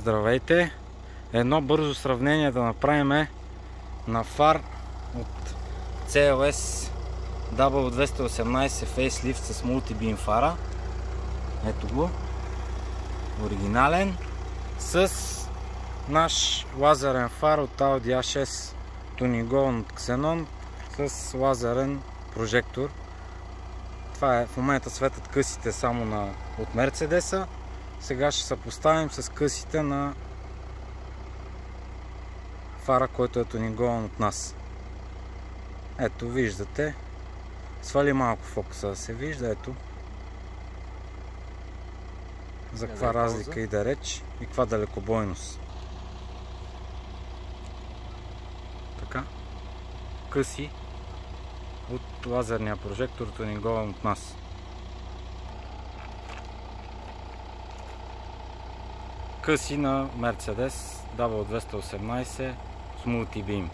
Здравейте! Едно бързо сравнение да направим на фар от CLS W218 Facelift с мултибим фара. Ето го. Оригинален. С наш лазерен фар от Audi A6 тунингован от Xenon с лазерен прожектор. Това е, в момента светят късите само от Мерцедеса. Сега ще съпоставим с късите на фара, който е тунингован от нас. Ето, виждате. Свали малко фокуса да се вижда. Ето. За каква разлика иде реч и каква далекобойност. Така. Къси от лазерния прожектор, тунингован от нас. Къси на Mercedes W218 с мултибим.